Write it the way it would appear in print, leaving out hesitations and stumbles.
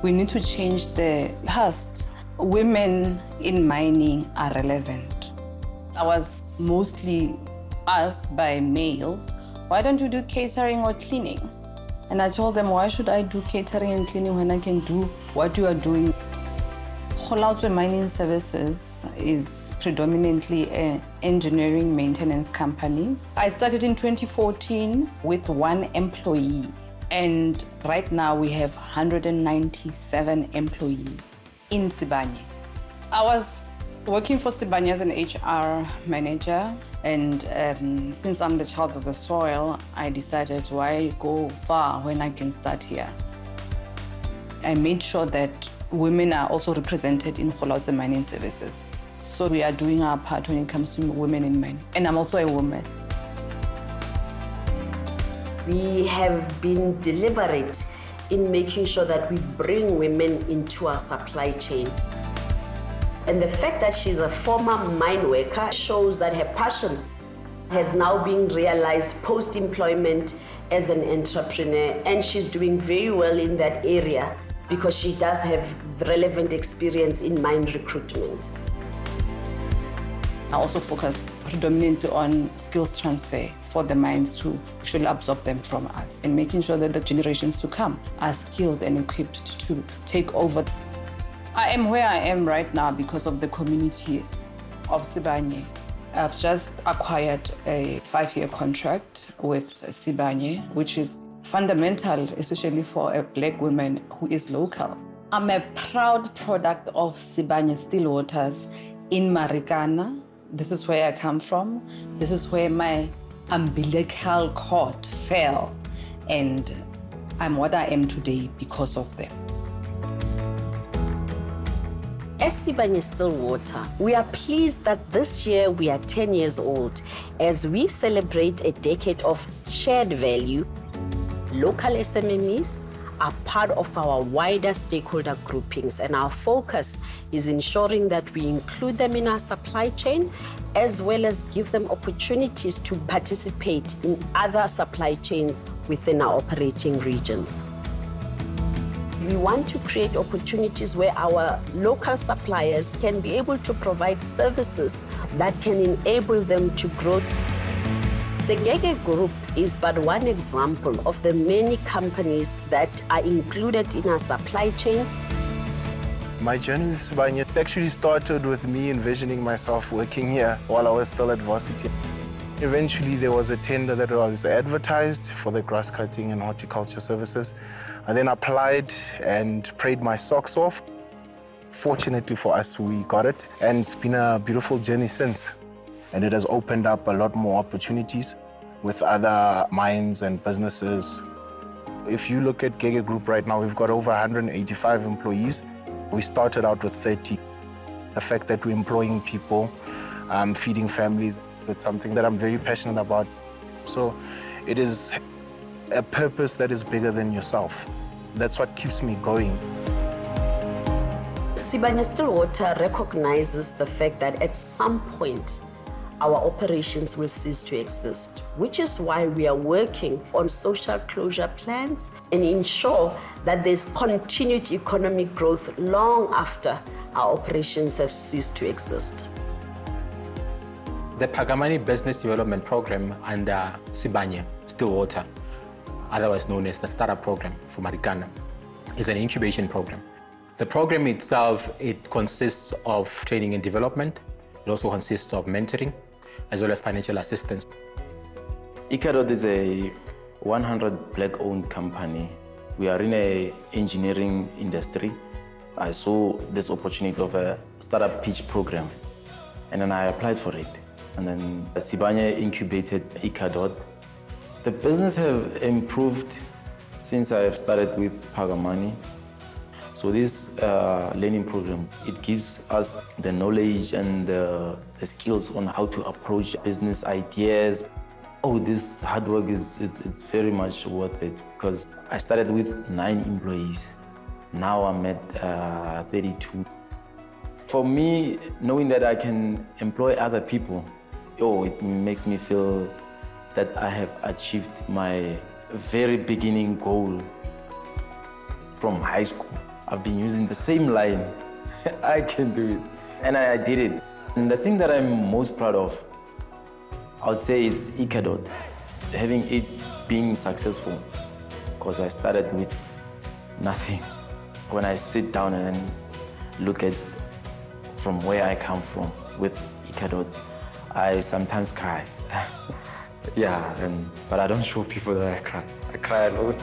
We need to change the past. Women in mining are relevant. I was mostly asked by males, why don't you do catering or cleaning? And I told them, why should I do catering and cleaning when I can do what you are doing? Kgolaotswe Mining Services is predominantly an engineering maintenance company. I started in 2014 with 1 employee, and right now we have 197 employees in Sibanye. I was working for Sibanye as an HR manager, and since I'm the child of the soil, I decided why go far when I can start here. I made sure that women are also represented in Kgolaotswe Mining Services. So we are doing our part when it comes to women in mining. And I'm also a woman. We have been deliberate in making sure that we bring women into our supply chain. And the fact that she's a former mine worker shows that her passion has now been realized post-employment as an entrepreneur, and she's doing very well in that area because she does have relevant experience in mine recruitment. I also focus predominantly on skills transfer for the mines to actually absorb them from us and making sure that the generations to come are skilled and equipped to take over. I am where I am right now because of the community of Sibanye. I've just acquired a 5-year contract with Sibanye, which is fundamental, especially for a Black woman who is local. I'm a proud product of Sibanye-Stillwater in Marikana. This is where I come from. This is where my umbilical cord fell. And I'm what I am today because of them. As Sibanye-Stillwater, we are pleased that this year we are 10 years old as we celebrate a decade of shared value. Local SMMEs are part of our wider stakeholder groupings, and our focus is ensuring that we include them in our supply chain as well as give them opportunities to participate in other supply chains within our operating regions. We want to create opportunities where our local suppliers can be able to provide services that can enable them to grow. The Gege Group is but one example of the many companies that are included in our supply chain. My journey with Sibanye actually started with me envisioning myself working here while I was still at varsity. Eventually, there was a tender that was advertised for the grass cutting and horticulture services. I then applied and prayed my socks off. Fortunately for us, we got it, and it's been a beautiful journey since. And it has opened up a lot more opportunities with other mines and businesses. If you look at Gege Group right now, we've got over 185 employees. We started out with 30. The fact that we're employing people, feeding families, it's something that I'm very passionate about. So it is a purpose that is bigger than yourself. That's what keeps me going. Sibanye-Stillwater recognizes the fact that at some point, our operations will cease to exist, which is why we are working on social closure plans and ensure that there's continued economic growth long after our operations have ceased to exist. The Pagamani Business Development Program under Sibanye-Stillwater, otherwise known as the Startup Program for Marikana, is an incubation program. The program itself, it consists of training and development. It also consists of mentoring, as well as financial assistance. ICADOT is a 100 Black-owned company. We are in an engineering industry. I saw this opportunity of a startup pitch program, and then I applied for it. And then Sibanye incubated ICADOT. The business have improved since I have started with Pagamani. So this learning program, it gives us the knowledge and the skills on how to approach business ideas. Oh, this hard work it's very much worth it, because I started with 9 employees. Now I'm at 32. For me, knowing that I can employ other people, it makes me feel that I have achieved my very beginning goal from high school. I've been using the same line. I can do it. And I did it. And the thing that I'm most proud of, I would say it's Icadot, having it being successful, because I started with nothing. When I sit down and look at from where I come from with Icadot, I sometimes cry. Yeah, but I don't show people that I cry. I cry alone.